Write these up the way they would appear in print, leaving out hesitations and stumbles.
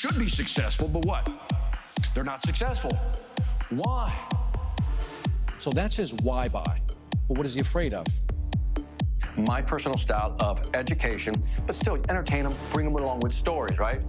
should be successful, but what? They're not successful. Why? So that's his why buy. But what is he afraid of? My personal style of education, but still entertain them, bring them along with stories, right?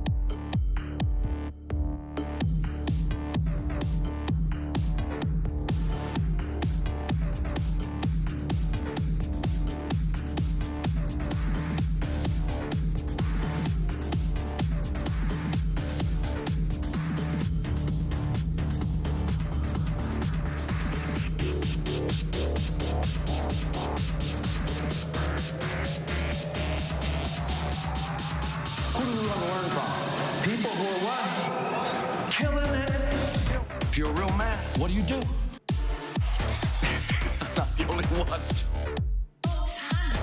Who do we want to learn from? People who are what? Killing it. If you're a real man, what do you do? I'm not the only one.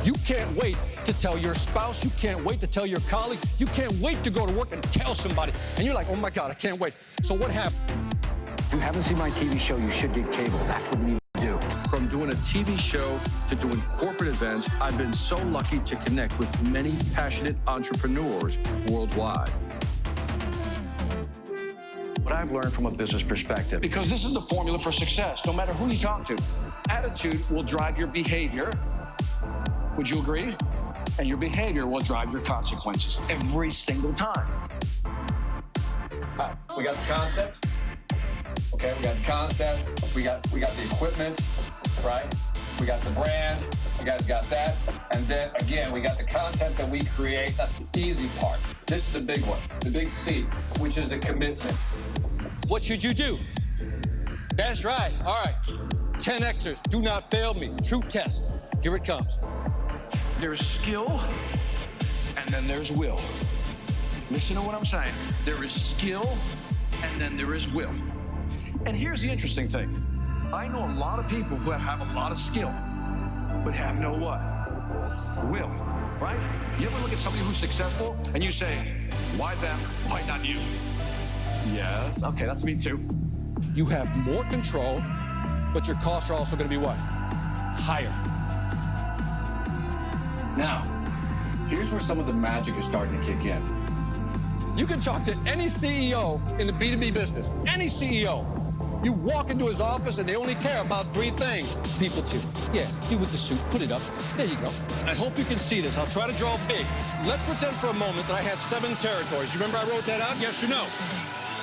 You can't wait to tell your spouse. You can't wait to tell your colleague. You can't wait to go to work and tell somebody. And you're like, oh my God, I can't wait. So what happened? If you haven't seen my TV show, you should get cable. That's what we need to do. From doing a TV show to doing corporate events, I've been so lucky to connect with many passionate entrepreneurs worldwide. What I've learned from a business perspective. Because this is the formula for success, no matter who you talk to. Attitude will drive your behavior. Would you agree? And your behavior will drive your consequences every single time. We got the concept. Okay, we got the concept. We got the equipment, right? We got the brand. You guys got that. And then again, we got the content that we create. That's the easy part. This is the big one, the big C, which is the commitment. What should you do? That's right. All right. 10Xers, do not fail me. True test. Here it comes. There's skill, and then there's will. Listen to what I'm saying. There is skill, and then there is will. And here's the interesting thing. I know a lot of people who have a lot of skill, but have no what? Will, right? You ever look at somebody who's successful, and you say, why them, why not you? Yes, okay, that's me too. You have more control, but your costs are also going to be what? Higher. Now, here's where some of the magic is starting to kick in. You can talk to any CEO in the B2B business, any CEO. You walk into his office and they only care about three things. People too. Yeah, he with the suit, put it up. There you go. I hope you can see this. I'll try to draw big. Let's pretend for a moment that I had 7 territories. You remember I wrote that out? Yes or no?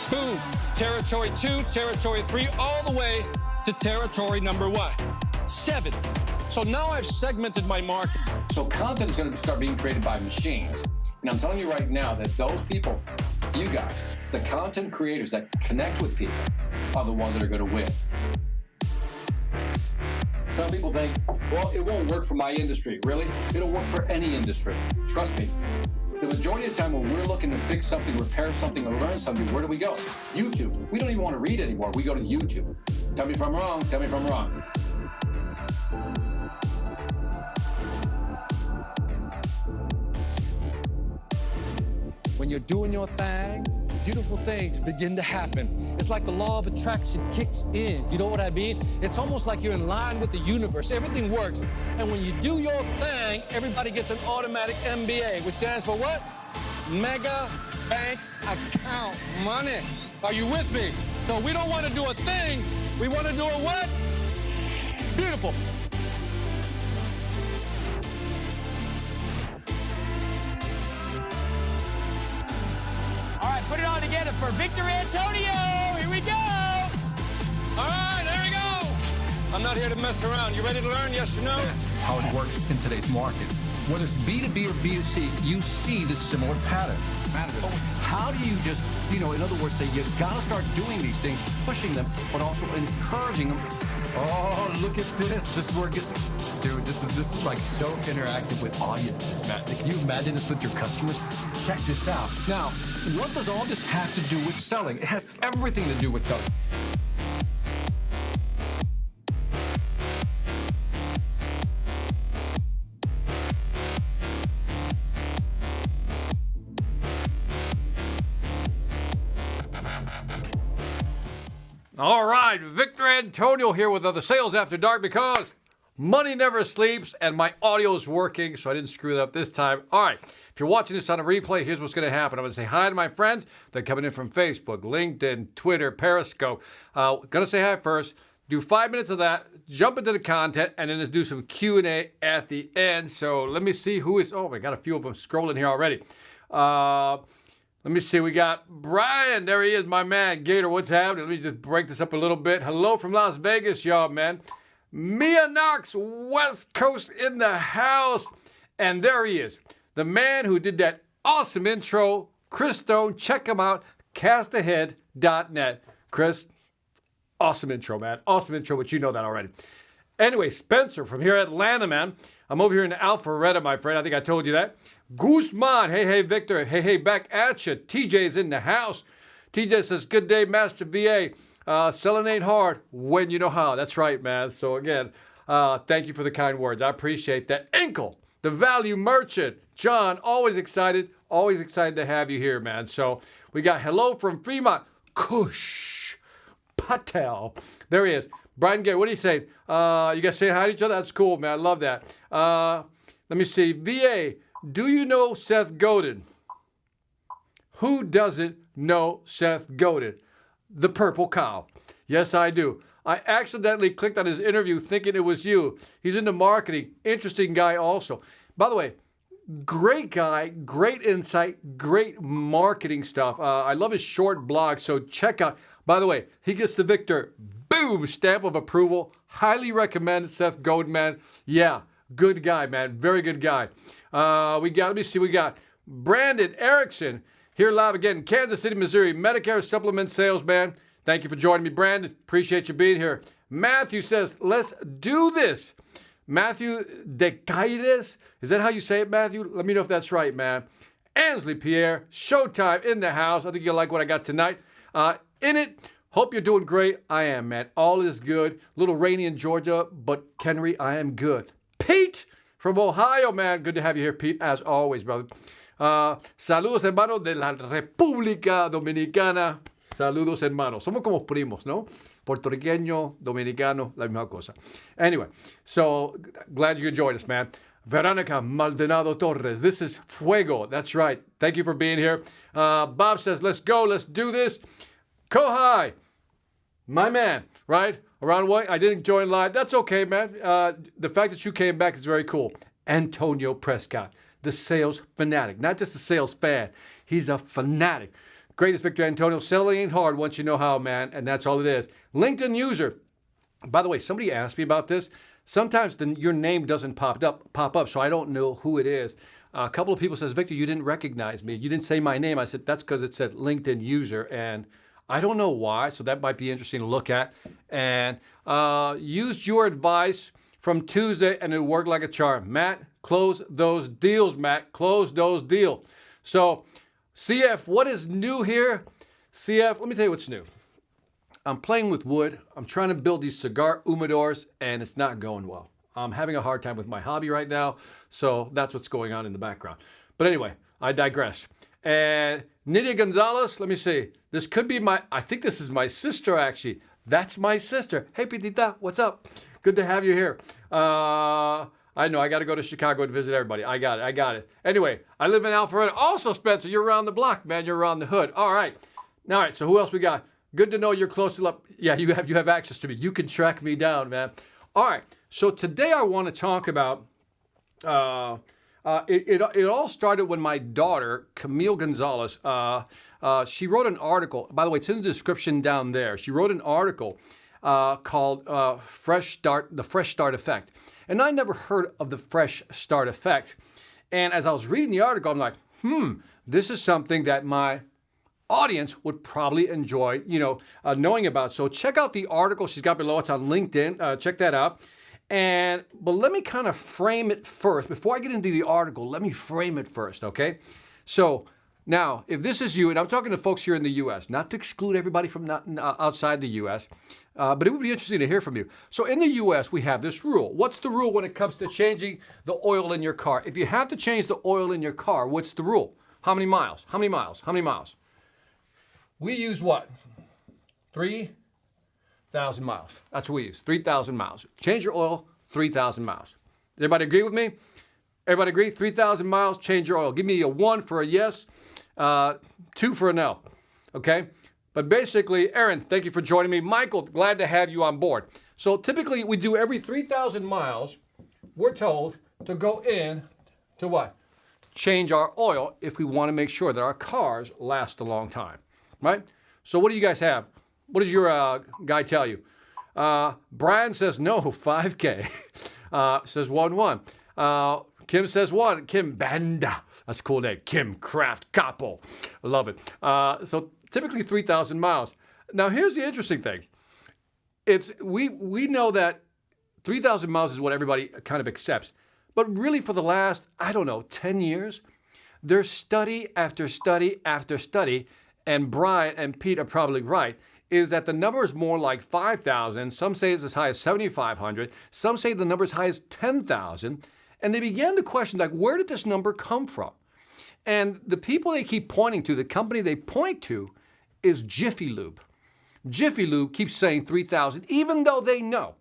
Boom. Territory 2, territory 3, all the way to territory number what? 7. So now I've segmented my market. So content is going to start being created by machines. And I'm telling you right now that those people, you guys, the content creators that connect with people are the ones that are going to win. Some people think, well, it won't work for my industry. Really? It'll work for any industry. Trust me. The majority of the time when we're looking to fix something, repair something, or learn something, where do we go? YouTube. We don't even want to read anymore. We go to YouTube. Tell me if I'm wrong. Tell me if I'm wrong. When you're doing your thing, beautiful things begin to happen. It's like the law of attraction kicks in. You know what I mean? It's almost like you're in line with the universe. Everything works. And when you do your thing, everybody gets an automatic MBA, which stands for what? Mega Bank Account Money. Are you with me? So we don't want to do a thing. We want to do a what? Beautiful. All right, put it all together for Victor Antonio. Here we go. All right, there we go. I'm not here to mess around. You ready to learn, yes or no? That's how it works in today's market. Whether it's B2B or B2C, you see this similar pattern. But how do you just, in other words, say you've got to start doing these things, pushing them, but also encouraging them. Oh, look at this. This is where it gets, dude, this is like so interactive with audience. Matt, can you imagine this with your customers? Check this out. Now, what does all this have to do with selling? It has everything to do with selling. All right, Victor Antonio here with the Sales After Dark because Money never sleeps, and my audio is working, so I didn't screw it up this time. All right, if you're watching this on a replay, here's what's going to happen. I'm going to say hi to my friends. They're coming in from Facebook, LinkedIn, Twitter, Periscope. Going to say hi first. Do 5 minutes of that, jump into the content, and then do some Q&A at the end. So let me see who is... Oh, we got a few of them scrolling here already. Let me see. We got Brian. There he is, my man. Gator, what's happening? Let me just break this up a little bit. Hello from Las Vegas, y'all, man. Mia Knox, West Coast in the house. And there he is, the man who did that awesome intro, Chris Stone. Check him out, castahead.net. Chris, awesome intro, man. Awesome intro, but you know that already. Anyway, Spencer from here at Atlanta, man. I'm over here in Alpharetta, my friend. I think I told you that. Guzman, hey, Victor. Hey, back at you. TJ's in the house. TJ says, good day, Master VA. Selling ain't hard when you know how. That's right, man. So again, thank you for the kind words. I appreciate that. Inkle, the value merchant. John, always excited to have you here, man. So we got hello from Fremont. Kush Patel. There he is. Brian Gay, what do you say? You guys saying hi to each other? That's cool, man. I love that. Let me see. VA, do you know Seth Godin? Who doesn't know Seth Godin? The Purple Cow. Yes, I do. I accidentally clicked on his interview thinking it was you. He's into marketing. Interesting guy also. By the way, great guy, great insight, great marketing stuff. I love his short blog, so check out. By the way, he gets the Victor, boom, stamp of approval. Highly recommend Seth Godin, man. Yeah, good guy, man. Very good guy. We got Brandon Erickson here live again in Kansas City, Missouri. Medicare supplement salesman. Thank you for joining me, Brandon. Appreciate you being here. Matthew says, let's do this. Matthew Decaides. Is that how you say it, Matthew? Let me know if that's right, man. Ansley Pierre, Showtime in the house. I think you'll like what I got tonight. In it, hope you're doing great. I am, man. All is good. A little rainy in Georgia, but Kenry, I am good. Pete from Ohio, man. Good to have you here, Pete, as always, brother. Saludos, hermanos de la República Dominicana. Saludos, hermanos. Somos como primos, ¿no? Puertorriqueño, dominicano, la misma cosa. Anyway, so glad you could join us, man. Veronica Maldonado Torres. This is Fuego. That's right. Thank you for being here. Bob says, let's go. Let's do this. Kohai, my man, right? Around what? I didn't join live. That's okay, man. The fact that you came back is very cool. Antonio Prescott, the sales fanatic. Not just a sales fan. He's a fanatic. Greatest Victor Antonio. Selling ain't hard once you know how, man. And that's all it is. LinkedIn user. By the way, somebody asked me about this. Sometimes your name doesn't pop up, so I don't know who it is. A couple of people says, Victor, you didn't recognize me. You didn't say my name. I said, that's because it said LinkedIn user. And I don't know why, so that might be interesting to look at. And used your advice from Tuesday, and it worked like a charm. Matt, close those deals, Matt. Close those deals. So, CF, what is new here? CF, let me tell you what's new. I'm playing with wood. I'm trying to build these cigar humidors, and it's not going well. I'm having a hard time with my hobby right now, so that's what's going on in the background. But anyway, I digress. And Nydia Gonzalez, let me see. This could be I think this is my sister, actually. That's my sister. Hey, Pitita, what's up? Good to have you here. I know, I got to go to Chicago and visit everybody. I got it. Anyway, I live in Alpharetta. Also, Spencer, you're around the block, man. You're around the hood. All right, so who else we got? Good to know you're close to... Yeah, you have access to me. You can track me down, man. All right, so today I want to talk about... It all started when my daughter, Camille Gonzalez, she wrote an article. By the way, it's in the description down there. She wrote an article called The Fresh Start Effect. And I never heard of the Fresh Start Effect. And as I was reading the article, I'm like, this is something that my audience would probably enjoy, knowing about. So check out the article she's got below. It's on LinkedIn. Check that out. But let me kind of frame it first. Before I get into the article, let me frame it first, okay? So now, if this is you, and I'm talking to folks here in the U.S., not to exclude everybody from outside the U.S., but it would be interesting to hear from you. So in the U.S., we have this rule. What's the rule when it comes to changing the oil in your car? If you have to change the oil in your car, what's the rule? How many miles? How many miles? How many miles? We use what? 3,000 miles. That's what we use, 3,000 miles. Change your oil 3,000 miles. Does everybody agree with me? Everybody agree? 3,000 miles, change your oil. Give me a 1 for a yes, 2 for a no. Okay? But basically, Aaron, thank you for joining me. Michael, glad to have you on board. So typically we do every 3,000 miles, we're told to go in to what? Change our oil if we want to make sure that our cars last a long time, right? So what do you guys have? What does your guy tell you? Brian says no, 5K. Says 1-1. Kim says 1. Kim Banda. That's a cool name. Kim Kraft Capo. I love it. So typically 3,000 miles. Now here's the interesting thing. We know that 3,000 miles is what everybody kind of accepts. But really for the last, 10 years, there's study after study after study, and Brian and Pete are probably right, is that the number is more like 5,000. Some say it's as high as 7,500. Some say the number is as high as 10,000. And they began to question, like, where did this number come from? And the people they keep pointing to, the company they point to, is Jiffy Lube. Jiffy Lube keeps saying 3,000, even though they know,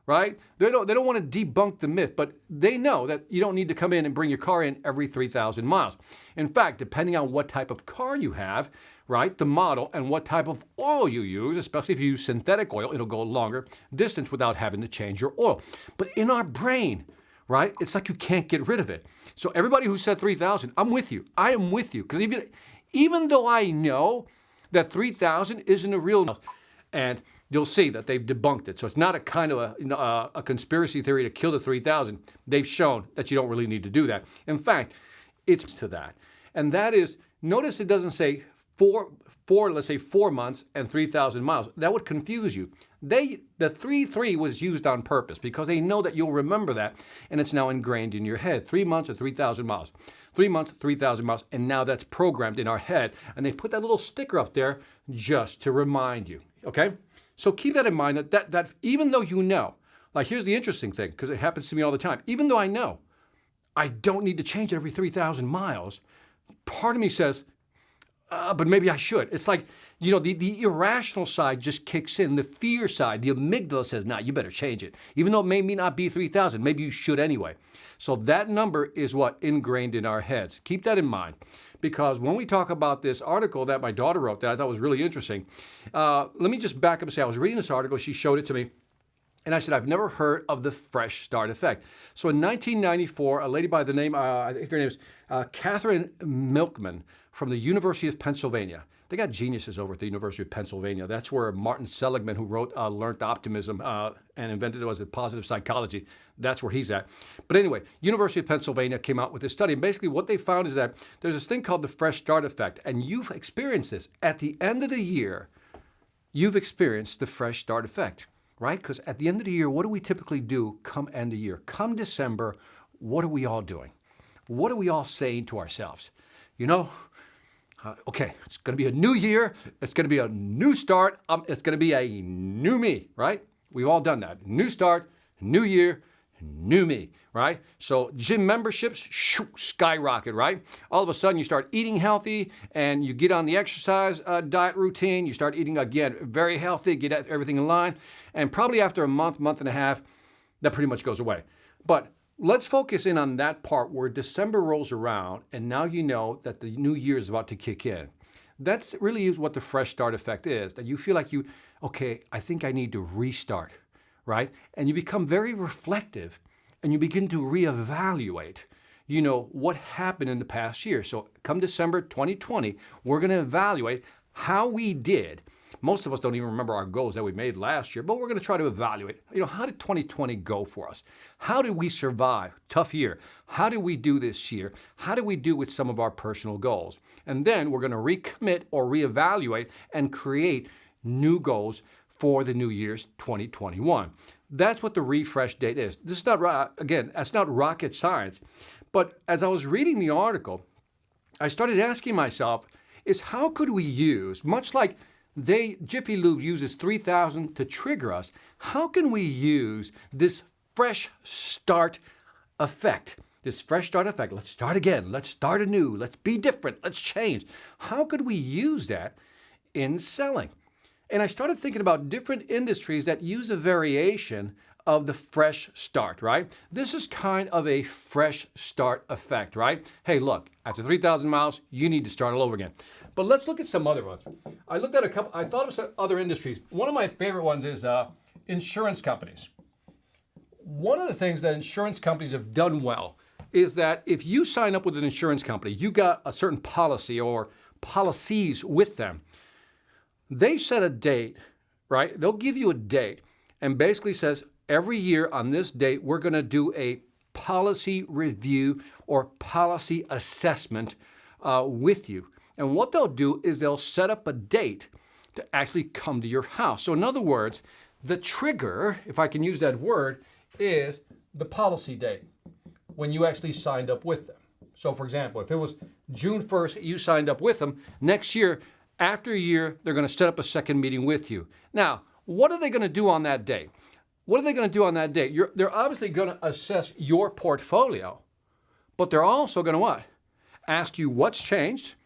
right? They don't want to debunk the myth, but they know that you don't need to come in and bring your car in every 3,000 miles. In fact, depending on what type of car you have, right, the model, and what type of oil you use, especially if you use synthetic oil, it'll go a longer distance without having to change your oil. But in our brain, right, it's like you can't get rid of it. So everybody who said 3,000, I'm with you. I am with you. Because even though I know that 3,000 isn't a real, and you'll see that they've debunked it. So it's not a kind of a conspiracy theory to kill the 3,000. They've shown that you don't really need to do that. In fact, it's to that. And that is, notice it doesn't say let's say 4 months and 3,000 miles. That would confuse you. The 3 was used on purpose because they know that you'll remember that, and it's now ingrained in your head. 3 months or 3,000 miles. 3 months, 3,000 miles, and now that's programmed in our head. And they put that little sticker up there just to remind you, okay? So keep that in mind that even though you know, like here's the interesting thing, because it happens to me all the time, even though I know I don't need to change it every 3,000 miles, part of me says, but maybe I should. It's like, the irrational side just kicks in. The fear side, the amygdala says, nah, you better change it. Even though it may not be 3,000, maybe you should anyway. So that number is what ingrained in our heads. Keep that in mind. Because when we talk about this article that my daughter wrote that I thought was really interesting, let me just back up and say, I was reading this article, she showed it to me, and I said, I've never heard of the fresh start effect. So in 1994, a lady by the name, I think her name is Catherine Milkman from the University of Pennsylvania. They got geniuses over at the University of Pennsylvania. That's where Martin Seligman, who wrote Learned Optimism and invented it as a positive psychology, that's where he's at. But anyway, University of Pennsylvania came out with this study. And basically what they found is that there's this thing called the fresh start effect. And you've experienced this. At the end of the year, you've experienced the fresh start effect, right? Because at the end of the year, what do we typically do come end of year? Come December, what are we all doing? What are we all saying to ourselves? Okay, it's going to be a new year. It's going to be a new start. It's going to be a new me, right? We've all done that. New start, new year, new me, right? So gym memberships, skyrocket, right? All of a sudden you start eating healthy and you get on the exercise diet routine. You start eating, again, very healthy, get everything in line. And probably after a month and a half, that pretty much goes away. But let's focus in on that part where December rolls around and now you know that the new year is about to kick in. That's really is what the fresh start effect is, that you feel like okay, I think I need to restart, right? And you become very reflective and you begin to reevaluate, what happened in the past year. So come December 2020, we're going to evaluate how we did. Most of us don't even remember our goals that we made last year, but we're going to try to evaluate, how did 2020 go for us? How did we survive? Tough year. How did we do this year? How did we do with some of our personal goals? And then we're going to recommit or reevaluate and create new goals for the new year's 2021. That's what the refresh date is. This is not, again, that's not rocket science. But as I was reading the article, I started asking myself, how could we use, much like Jiffy Lube uses 3,000 to trigger us, how can we use this fresh start effect? This fresh start effect. Let's start again. Let's start anew. Let's be different. Let's change. How could we use that in selling? And I started thinking about different industries that use a variation of the fresh start, right? This is kind of a fresh start effect, right? Hey, look, after 3,000 miles, you need to start all over again. But let's look at some other ones. I looked at a couple, I thought of some other industries. One of my favorite ones is insurance companies. One of the things that insurance companies have done well is that if you sign up with an insurance company, you got a certain policy or policies with them, they set a date, right? They'll give you a date and basically says, every year on this date, we're going to do a policy review or policy assessment with you. And what they'll do is they'll set up a date to actually come to your house. So in other words, the trigger, if I can use that word, is the policy date when you actually signed up with them. So for example, if it was June 1st, you signed up with them, next year, after a year, they're going to set up a second meeting with you. Now, what are they going to do on that day? What are they going to do on that day? They're obviously going to assess your portfolio, but they're also going to what? Ask you what's changed.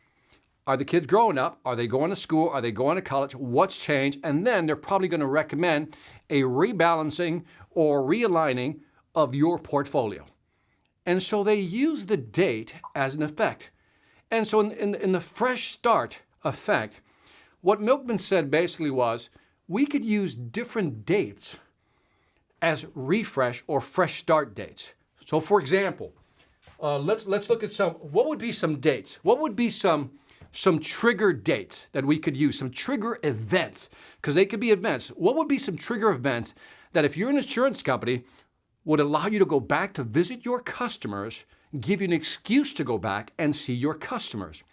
Are the kids growing up? Are they going to school? Are they going to college? What's changed? And then they're probably going to recommend a rebalancing or realigning of your portfolio. And so they use the date as an effect. And so in the fresh start effect, what Milkman said basically was, we could use different dates as refresh or fresh start dates. So for example, let's look at what would be some dates? What would be some trigger dates that we could use, some trigger events, because they could be events. What would be some trigger events that if you're an insurance company would allow you to go back to visit your customers, give you an excuse to go back and see your customers?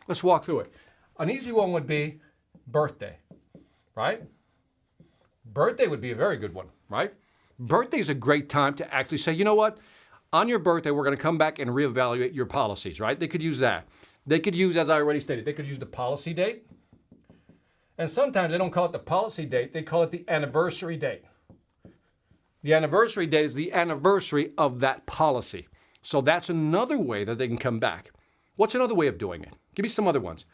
Let's walk through it. An easy one would be birthday, right? Birthday would be a very good one, right? Birthday is a great time to actually say, you know what? On your birthday, we're going to come back and reevaluate your policies, right? They could use that. They could use, as I already stated, they could use the policy date. And sometimes they don't call it the policy date, they call it the anniversary date. The anniversary date is the anniversary of that policy. So that's another way that they can come back. What's another way of doing it? Give me some other ones.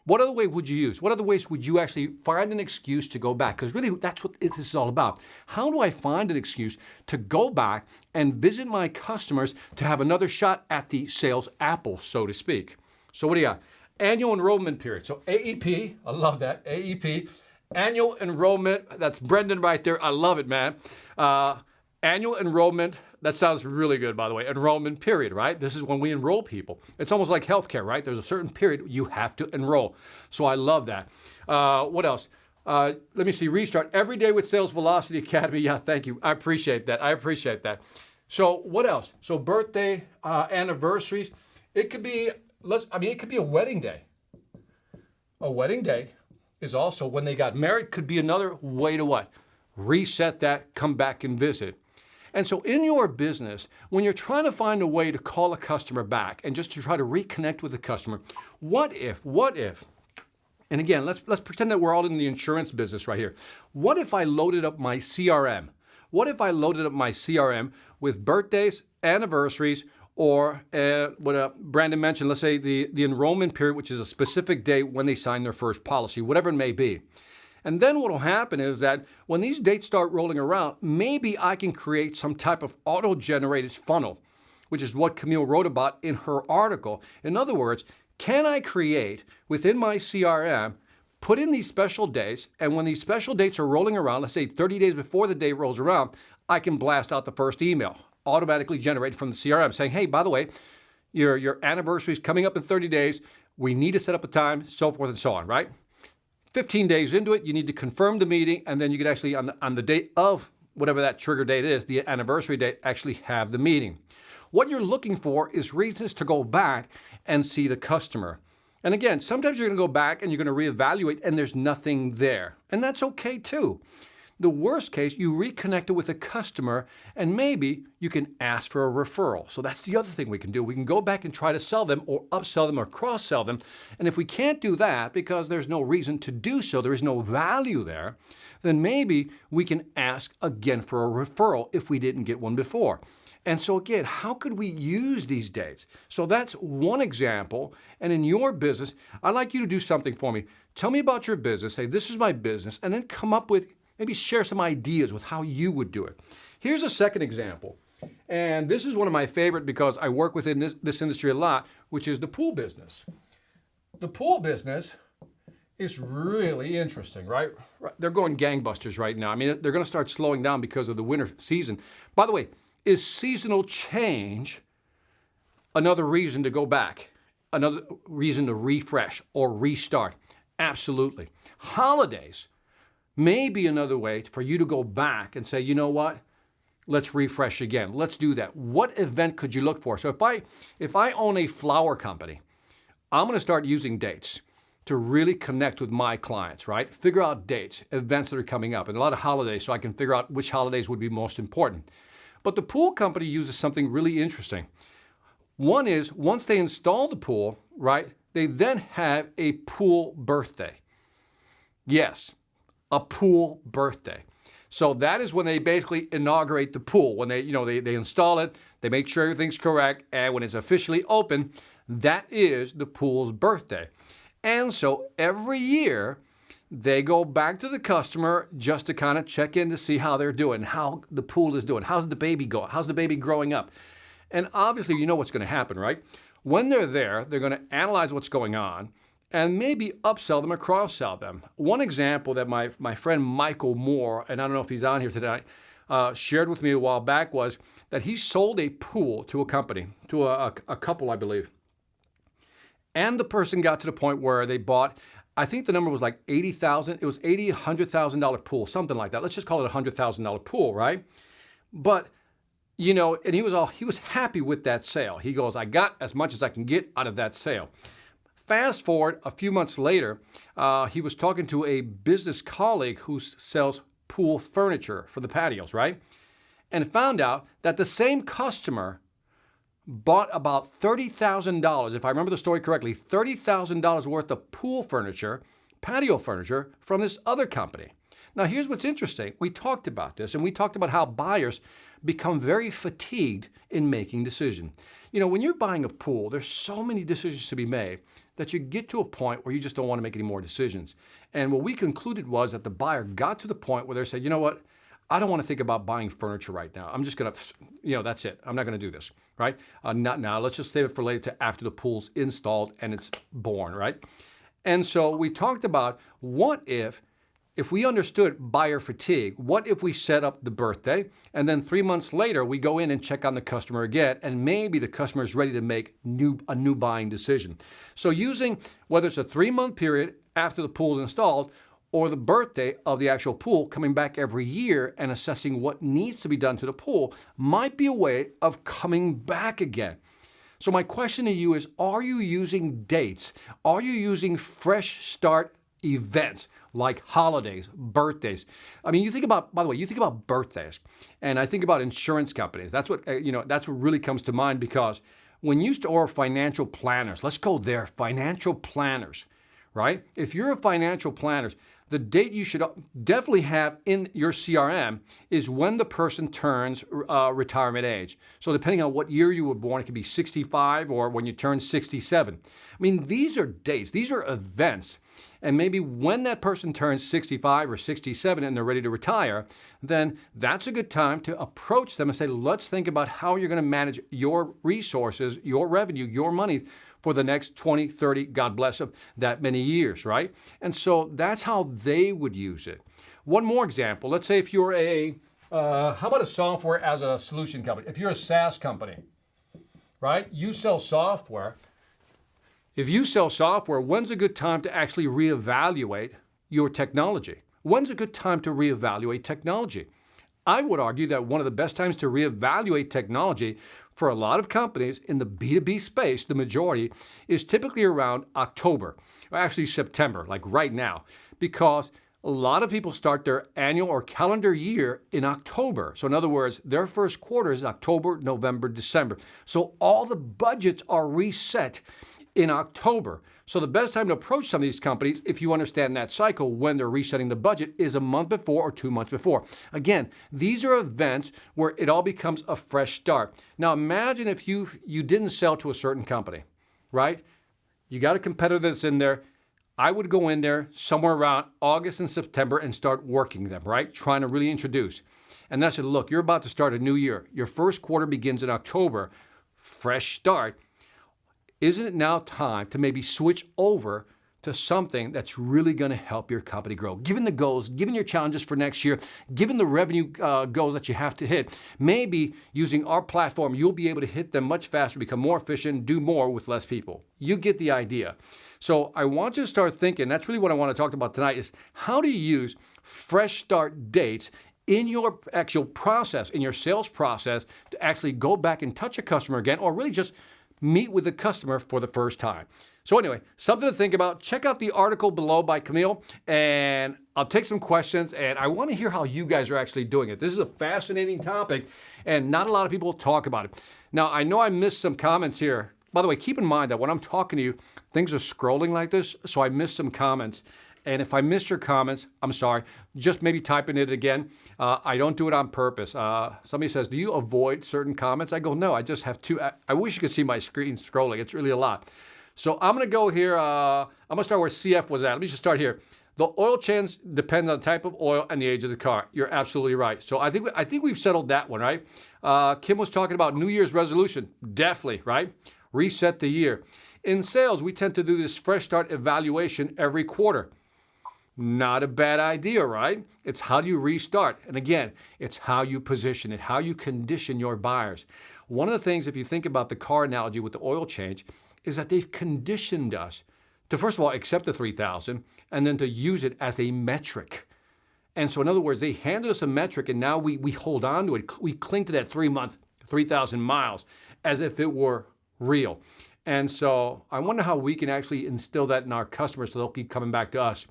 What other way would you use? What other ways would you actually find an excuse to go back? Because really, that's what this is all about. How do I find an excuse to go back and visit my customers to have another shot at the sales apple, so to speak? So what do you got? Annual enrollment period. So AEP, I love that, AEP. Annual enrollment, that's Brendan right there. I love it, man. Annual enrollment, that sounds really good, by the way. Enrollment period, right? This is when we enroll people. It's almost like healthcare, right? There's a certain period you have to enroll. So I love that. What else? Let me see, restart. Every day with Sales Velocity Academy. Yeah, thank you. I appreciate that. I appreciate that. So what else? So birthday, anniversaries. It could be, it could be a wedding day. A wedding day is also when they got married, could be another way to what? Reset that, come back and visit. And so in your business, when you're trying to find a way to call a customer back and just to try to reconnect with the customer, what if, and again, let's pretend that we're all in the insurance business right here. What if I loaded up my CRM? What if I loaded up my CRM with birthdays, anniversaries, or what Brandon mentioned, let's say the enrollment period, which is a specific date when they sign their first policy, whatever it may be. And then what will happen is that when these dates start rolling around, maybe I can create some type of auto-generated funnel, which is what Camille wrote about in her article. In other words, can I create within my CRM, put in these special dates, and when these special dates are rolling around, let's say 30 days before the day rolls around, I can blast out the first email, automatically generated from the CRM, saying, hey, by the way, your anniversary is coming up in 30 days. We need to set up a time, so forth and so on, right? 15 days into it, you need to confirm the meeting, and then you could actually, on the date of whatever that trigger date is, the anniversary date, actually have the meeting. What you're looking for is reasons to go back and see the customer. And again, sometimes you're going to go back and you're going to reevaluate and there's nothing there. And that's okay too. The worst case, you reconnect it with a customer and maybe you can ask for a referral. So that's the other thing we can do. We can go back and try to sell them or upsell them or cross-sell them. And if we can't do that because there's no reason to do so, there is no value there, then maybe we can ask again for a referral if we didn't get one before. And so again, how could we use these dates? So that's one example. And in your business, I'd like you to do something for me. Tell me about your business. Say, this is my business. And then come up with maybe share some ideas with how you would do it. Here's a second example. And this is one of my favorite because I work within this industry a lot, which is the pool business. The pool business is really interesting, right? They're going gangbusters right now. I mean, they're going to start slowing down because of the winter season. By the way, is seasonal change another reason to go back? Another reason to refresh or restart? Absolutely. Holidays may be another way for you to go back and say, you know what? Let's refresh again. Let's do that. What event could you look for? So if I own a flower company, I'm going to start using dates to really connect with my clients, right? Figure out dates, events that are coming up, and a lot of holidays so I can figure out which holidays would be most important. But the pool company uses something really interesting. One is, once they install the pool, right, they then have a pool birthday. Yes, a pool birthday. So that is when they basically inaugurate the pool. When they install it, they make sure everything's correct, and when it's officially open, that is the pool's birthday. And so every year, they go back to the customer just to kind of check in to see how they're doing, how the pool is doing, how's the baby going, how's the baby growing up. And obviously, you know what's going to happen, right? When they're there, they're going to analyze what's going on and maybe upsell them or cross-sell them. One example that my friend Michael Moore, and I don't know if he's on here today, shared with me a while back was that he sold a pool to a company, to a couple, I believe. And the person got to the point where they bought, I think the number was like $80,000. It was $100,000 pool, something like that. Let's just call it a $100,000 pool, right? But, you know, and he was happy with that sale. He goes, I got as much as I can get out of that sale. Fast forward a few months later, he was talking to a business colleague who sells pool furniture for the patios, right? And found out that the same customer bought about $30,000, if I remember the story correctly, $30,000 worth of pool furniture, patio furniture from this other company. Now, here's what's interesting. We talked about this, and we talked about how buyers become very fatigued in making decisions. You know, when you're buying a pool, there's so many decisions to be made that you get to a point where you just don't want to make any more decisions. And what we concluded was that the buyer got to the point where they said, you know what? I don't want to think about buying furniture right now. I'm just going to, that's it. I'm not going to do this, right? Not now. Let's just save it for later to after the pool's installed and it's born, right? And so we talked about what if we understood buyer fatigue, what if we set up the birthday and then 3 months later we go in and check on the customer again and maybe the customer is ready to make a new buying decision. So using whether it's a 3-month period after the pool is installed or the birthday of the actual pool, coming back every year and assessing what needs to be done to the pool might be a way of coming back again. So my question to you is, are you using dates? Are you using fresh start events like holidays, birthdays? I mean, you think about, by the way, you think about birthdays, and I think about insurance companies. That's what, that's what really comes to mind because when you or financial planners, let's go there, financial planners, right? If you're a financial planner, the date you should definitely have in your CRM is when the person turns retirement age. So depending on what year you were born, it could be 65 or when you turn 67. I mean, these are dates, these are events. And maybe when that person turns 65 or 67 and they're ready to retire, then that's a good time to approach them and say, let's think about how you're going to manage your resources, your revenue, your money for the next 20, 30, God bless them, that many years, right? And so that's how they would use it. One more example. Let's say if you're how about a software as a solution company? If you're a SaaS company, right? You sell software. If you sell software, when's a good time to actually reevaluate your technology? When's a good time to reevaluate technology? I would argue that one of the best times to reevaluate technology for a lot of companies in the B2B space, the majority, is typically around October, or actually September, like right now, because a lot of people start their annual or calendar year in October. So in other words, their first quarter is October, November, December. So all the budgets are reset in October. So the best time to approach some of these companies, if you understand that cycle, when they're resetting the budget, is a month before or 2 months before. Again, these are events where it all becomes a fresh start. Now imagine if you didn't sell to a certain company, right? You got a competitor that's in there. I would go in there somewhere around August and September and start working them, right? Trying to really introduce. And then I said, look, you're about to start a new year. Your first quarter begins in October. Fresh start. Isn't it now time to maybe switch over to something that's really going to help your company grow? Given the goals, given your challenges for next year, given the revenue goals that you have to hit, maybe using our platform, you'll be able to hit them much faster, become more efficient, do more with less people. You get the idea. So I want you to start thinking, that's really what I want to talk about tonight, is how do you use fresh start dates in your actual process, in your sales process, to actually go back and touch a customer again, or really just meet with the customer for the first time. So anyway, something to think about. Check out the article below by Camille, and I'll take some questions, and I want to hear how you guys are actually doing it. This is a fascinating topic, and not a lot of people talk about it. Now, I know I missed some comments here. By the way, keep in mind that when I'm talking to you, things are scrolling like this, so I missed some comments. And if I missed your comments, I'm sorry. Just maybe type in it again. I don't do it on purpose. Somebody says, do you avoid certain comments? I go, no, I just have two. I wish you could see my screen scrolling. It's really a lot. So I'm going to go here. I'm going to start where CF was at. Let me just start here. The oil change depends on the type of oil and the age of the car. You're absolutely right. So I think we've settled that one, right? Kim was talking about New Year's resolution. Definitely, right? Reset the year. In sales, we tend to do this fresh start evaluation every quarter. Not a bad idea, right? It's how do you restart? And again, it's how you position it, how you condition your buyers. One of the things, if you think about the car analogy with the oil change, is that they've conditioned us to, first of all, accept the 3,000 and then to use it as a metric. And so in other words, they handed us a metric and now we hold on to it. We cling to that 3 month, 3,000 miles as if it were real. And so I wonder how we can actually instill that in our customers so they'll keep coming back to us.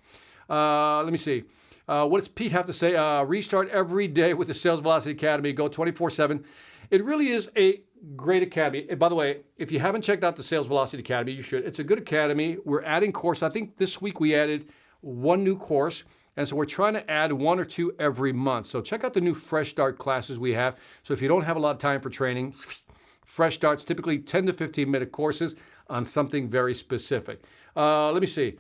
Let me see. What does Pete have to say? Restart every day with the Sales Velocity Academy. Go 24/7. It really is a great academy. And by the way, if you haven't checked out the Sales Velocity Academy, you should. It's a good academy. We're adding courses. I think this week we added one new course. And so we're trying to add 1 or 2 every month. So check out the new Fresh Start classes we have. So if you don't have a lot of time for training, Fresh Start's typically 10 to 15-minute courses on something very specific. Let me see.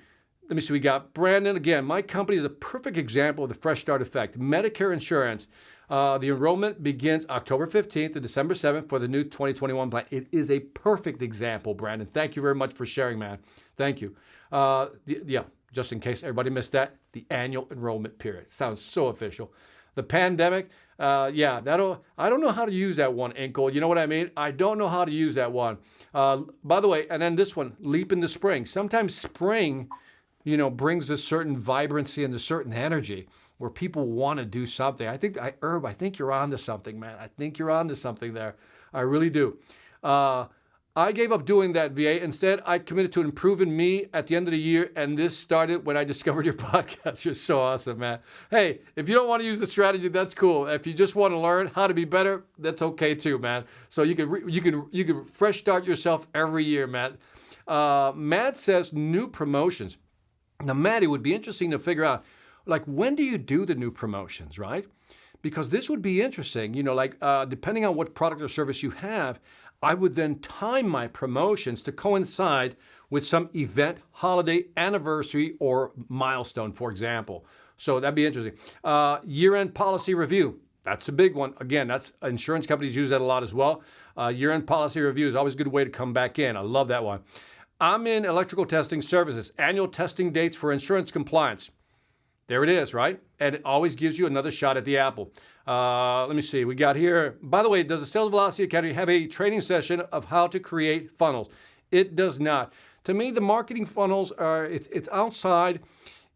We got Brandon. Again, my company is a perfect example of the Fresh Start effect. Medicare insurance. The enrollment begins October 15th to December 7th for the new 2021 plan. It is a perfect example, Brandon. Thank you very much for sharing, man. Thank you. Just in case everybody missed that, the annual enrollment period. Sounds so official. The pandemic, I don't know how to use that one, Inkle. You know what I mean? I don't know how to use that one. By the way, and then this one, leap into spring. Sometimes spring, brings a certain vibrancy and a certain energy where people want to do something. I think you're on to something, man. I think you're on to something there. I really do. I gave up doing that, VA. Instead, I committed to improving me at the end of the year, and this started when I discovered your podcast. You're so awesome, man. Hey, if you don't want to use the strategy, that's cool. If you just want to learn how to be better, that's okay too, man. So you can fresh start yourself every year, Matt. Matt says new promotions. Now, Matt, it would be interesting to figure out, when do you do the new promotions, right? Because this would be interesting, depending on what product or service you have, I would then time my promotions to coincide with some event, holiday, anniversary, or milestone, for example. So that'd be interesting. Year-end policy review. That's a big one. Again, insurance companies use that a lot as well. Year-end policy review is always a good way to come back in. I love that one. I'm in electrical testing services. Annual testing dates for insurance compliance. There it is, right? And it always gives you another shot at the apple. Let me see. We got here. By the way, does the Sales Velocity Academy have a training session of how to create funnels? It does not. To me, the marketing funnels it's outside,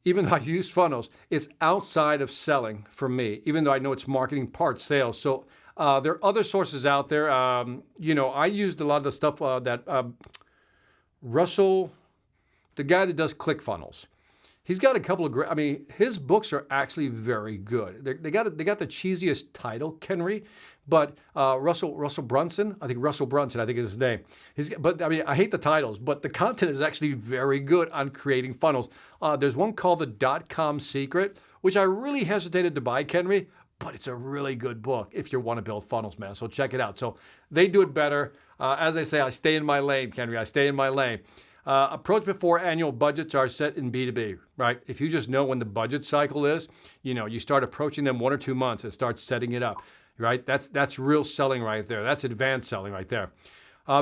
even though I use funnels, it's outside of selling for me, even though I know it's marketing part sales. So there are other sources out there. I used a lot of the stuff that Russell, the guy that does ClickFunnels. He's got a couple of great, his books are actually very good. They got the cheesiest title, Kenry, but Russell Brunson, I think is his name. I hate the titles, but the content is actually very good on creating funnels. There's one called The .com Secret, which I really hesitated to buy, Kenry, but it's a really good book if you want to build funnels, man. So check it out. So they do it better. As I say, I stay in my lane, Kenry. I stay in my lane. Approach before annual budgets are set in B2B, right? If you just know when the budget cycle is, you start approaching them 1 or 2 months and start setting it up, right? That's real selling right there. That's advanced selling right there.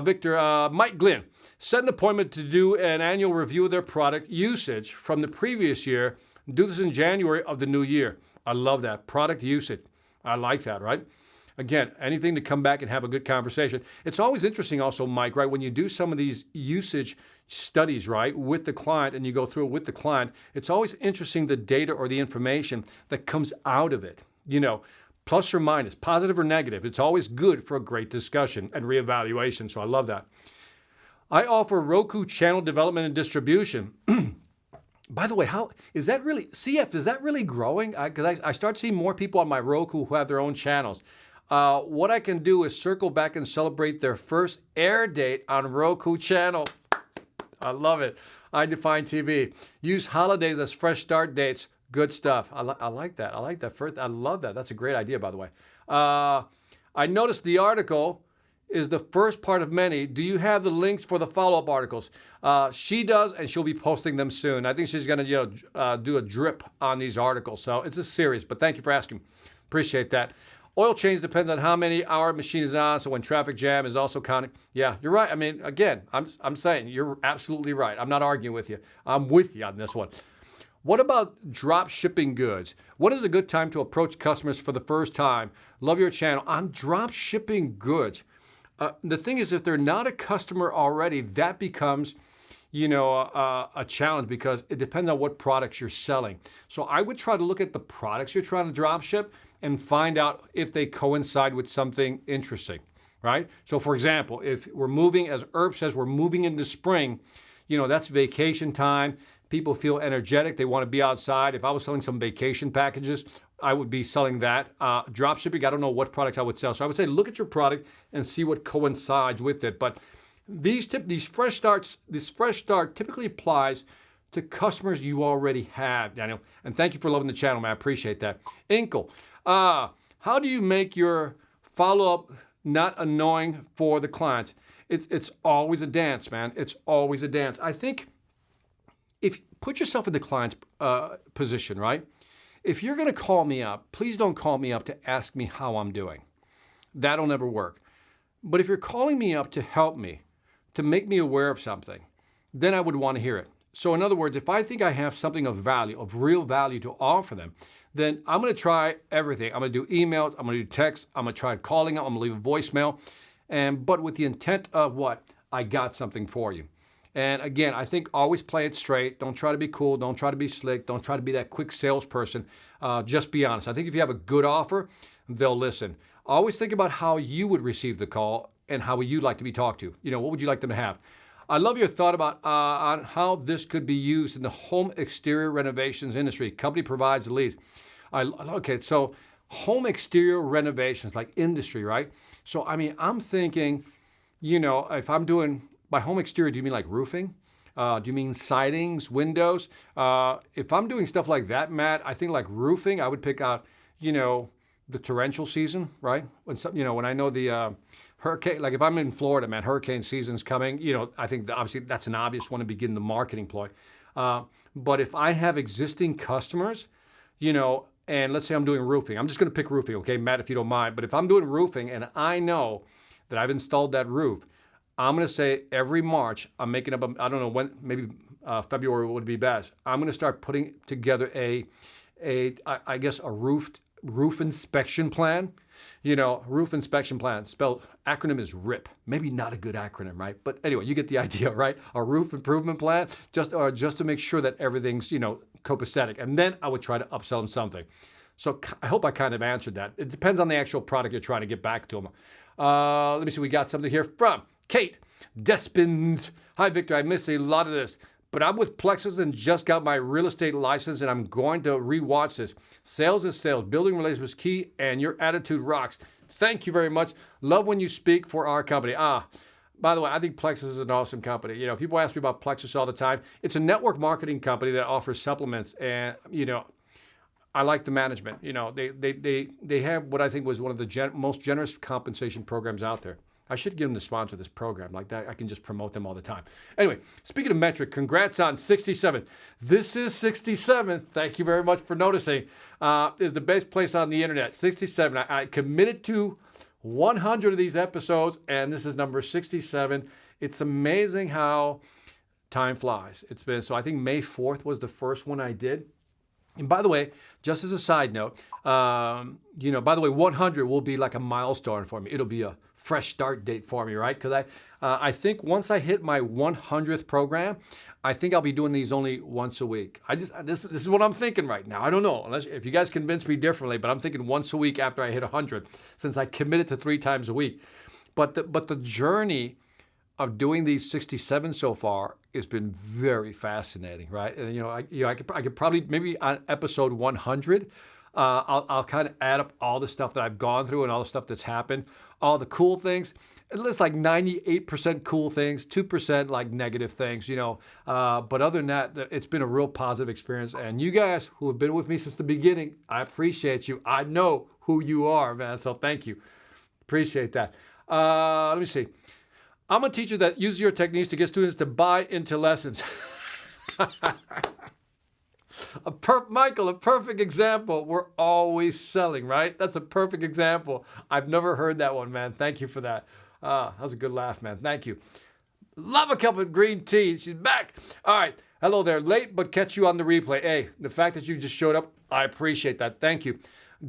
Victor, Mike Glynn, set an appointment to do an annual review of their product usage from the previous year. Do this in January of the new year. I love that. Product usage. I like that, right? Again, anything to come back and have a good conversation. It's always interesting also, Mike, right? When you do some of these usage studies, right, with the client and you go through it with the client, it's always interesting the data or the information that comes out of it. Plus or minus, positive or negative. It's always good for a great discussion and reevaluation. So I love that. I offer Roku channel development and distribution. By the way, how is that really, CF, is that really growing? Because I start seeing more people on my Roku who have their own channels. What I can do is circle back and celebrate their first air date on Roku channel. I love it. I define TV. Use holidays as fresh start dates. Good stuff. I like that. I like that. First, I love that. That's a great idea, by the way. I noticed the article is the first part of many. Do you have the links for the follow-up articles? She does, and she'll be posting them soon. I think she's going to do a drip on these articles. So it's a series, but thank you for asking. Appreciate that. Oil change depends on how many hour machine is on, so when traffic jam is also counting. Yeah, you're right. I mean, again, I'm saying you're absolutely right. I'm not arguing with you. I'm with you on this one. What about drop shipping goods? What is a good time to approach customers for the first time? Love your channel. On drop shipping goods, the thing is, if they're not a customer already, that becomes, a challenge because it depends on what products you're selling. So I would try to look at the products you're trying to drop ship and find out if they coincide with something interesting, right? So for example, if we're moving, as Herb says, we're moving into spring, that's vacation time. People feel energetic. They want to be outside. If I was selling some vacation packages, I would be selling that. Drop shipping, I don't know what products I would sell. So I would say look at your product and see what coincides with it. But this fresh start typically applies to customers you already have, Daniel. And thank you for loving the channel, man. I appreciate that. Inkle, how do you make your follow-up not annoying for the clients? It's always a dance, man. It's always a dance. I think if put yourself in the client's position, right? If you're going to call me up, please don't call me up to ask me how I'm doing. That'll never work. But if you're calling me up to help me, to make me aware of something, then I would want to hear it. So in other words, if I think I have something of value, of real value to offer them, then I'm going to try everything. I'm going to do emails, I'm going to do texts, I'm going to try calling them, I'm going to leave a voicemail, but with the intent of what? I got something for you. And again, I think always play it straight. Don't try to be cool. Don't try to be slick. Don't try to be that quick salesperson. Just be honest. I think if you have a good offer, they'll listen. Always think about how you would receive the call and how you'd like to be talked to. What would you like them to have? I love your thought about on how this could be used in the home exterior renovations industry. Company provides the leads. Okay, so home exterior renovations, like industry, right? So, I'm thinking, if I'm doing, by home exterior, do you mean like roofing? Do you mean sidings, windows? If I'm doing stuff like that, Matt, I think like roofing, I would pick out, the torrential season, right? When I know the hurricane, like if I'm in Florida, man, hurricane season's coming, I think obviously that's an obvious one to begin the marketing ploy. But if I have existing customers, and let's say I'm doing roofing, I'm just going to pick roofing, okay, Matt, if you don't mind. But if I'm doing roofing and I know that I've installed that roof, I'm going to say every March, I'm making up, I don't know when, maybe February would be best. I'm going to start putting together a roof inspection plan. Roof inspection plan, spelled, acronym is RIP. Maybe not a good acronym, right? But anyway, you get the idea, right? A roof improvement plan, just to make sure that everything's, copacetic. And then I would try to upsell them something. So I hope I kind of answered that. It depends on the actual product you're trying to get back to them. Let me see, we got something here from Kate Despins. Hi, Victor. I missed a lot of this, but I'm with Plexus and just got my real estate license, and I'm going to rewatch this. Sales is sales. Building relationships is key, and your attitude rocks. Thank you very much. Love when you speak for our company. By the way, I think Plexus is an awesome company. People ask me about Plexus all the time. It's a network marketing company that offers supplements, and I like the management. They have what I think was one of the most generous compensation programs out there. I should get them to sponsor this program. Like that, I can just promote them all the time. Anyway, speaking of metric, congrats on 67. This is 67. Thank you very much for noticing. Is the best place on the internet. 67. I committed to 100 of these episodes, and this is number 67. It's amazing how time flies. It's been, so I think May 4th was the first one I did. And by the way, just as a side note, by the way, 100 will be like a milestone for me. It'll be a fresh start date for me, right? Because I think once I hit my 100th program, I think I'll be doing these only once a week. This is what I'm thinking right now. I don't know, unless if you guys convince me differently, but I'm thinking once a week after I hit 100, since I committed to 3 times a week. But the journey of doing these 67 so far has been very fascinating, right? And I could probably maybe on episode 100. I'll kind of add up all the stuff that I've gone through and all the stuff that's happened, all the cool things. It's like 98% cool things, 2% like negative things, But other than that, it's been a real positive experience. And you guys who have been with me since the beginning, I appreciate you. I know who you are, man. So thank you. Appreciate that. Let me see. I'm a teacher that uses your techniques to get students to buy into lessons. Michael, a perfect example. We're always selling, right? That's a perfect example. I've never heard that one, man. Thank you for that. That was a good laugh, man. Thank you. Love a cup of green tea. She's back. All right. Hello there. Late, but catch you on the replay. Hey, the fact that you just showed up, I appreciate that. Thank you.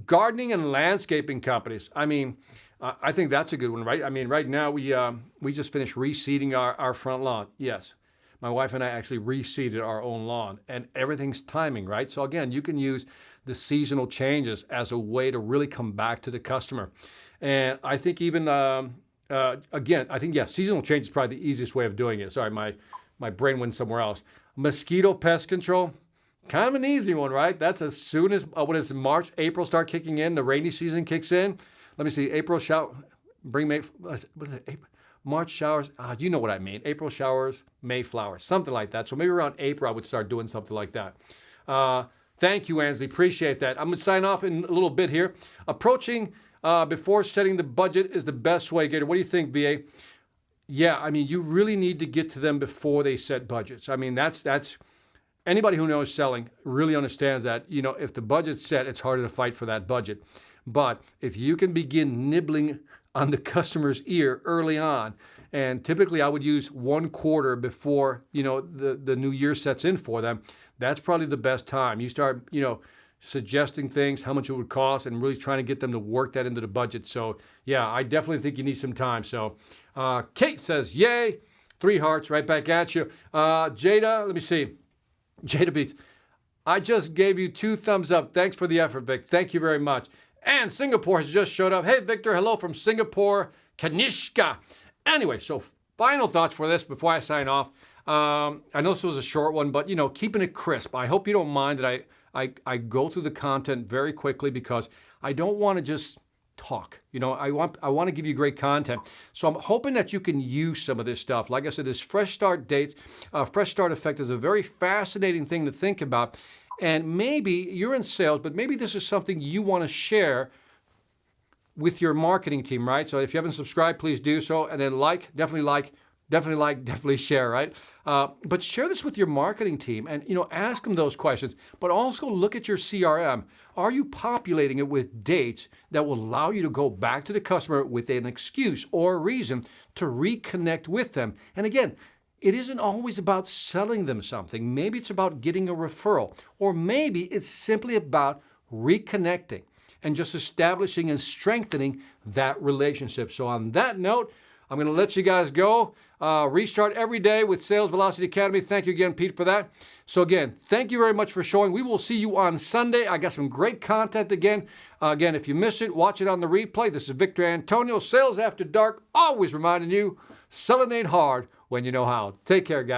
Gardening and landscaping companies. I think that's a good one, right? Right now we just finished reseeding our front lawn. Yes. My wife and I actually reseeded our own lawn, and everything's timing, right? So again, you can use the seasonal changes as a way to really come back to the customer. And I think even, seasonal change is probably the easiest way of doing it. Sorry, my brain went somewhere else. Mosquito pest control, kind of an easy one, right? That's as soon as, March, April start kicking in, the rainy season kicks in. Let me see, April March showers, you know what I mean. April showers, May flowers, something like that. So maybe around April, I would start doing something like that. Thank you, Ansley. Appreciate that. I'm going to sign off in a little bit here. Approaching before setting the budget is the best way. Gator, what do you think, VA? Yeah, you really need to get to them before they set budgets. That's anybody who knows selling really understands that, if the budget's set, it's harder to fight for that budget. But if you can begin nibbling on the customer's ear early on, and typically I would use 1 quarter before, the new year sets in for them, that's probably the best time. You start, suggesting things, how much it would cost, and really trying to get them to work that into the budget. So yeah, I definitely think you need some time. So Kate says, yay, 3 hearts right back at you. Jada, let me see. Jada Beats, I just gave you 2 thumbs up. Thanks for the effort, Vic. Thank you very much. And Singapore has just showed up. Hey, Victor, hello from Singapore, Kanishka. Anyway, so final thoughts for this before I sign off. I know this was a short one, but, keeping it crisp. I hope you don't mind that I go through the content very quickly because I don't want to just talk. I want to give you great content. So I'm hoping that you can use some of this stuff. Like I said, this fresh start dates, fresh start effect is a very fascinating thing to think about. And maybe you're in sales, but maybe this is something you want to share with your marketing team, right? So if you haven't subscribed, please do so. And then definitely share, right? But share this with your marketing team and, ask them those questions. But also look at your CRM. Are you populating it with dates that will allow you to go back to the customer with an excuse or a reason to reconnect with them? And again, it isn't always about selling them something. Maybe it's about getting a referral, or maybe it's simply about reconnecting and just establishing and strengthening that relationship. So on that note, I'm going to let you guys go. Restart every day with Sales Velocity Academy. Thank you again, Pete, for that. So again, thank you very much for showing. We will see you on Sunday. I got some great content again. Again, if you missed it, watch it on the replay. This is Victor Antonio, Sales After Dark, always reminding you, selling ain't hard when you know how. Take care, guys.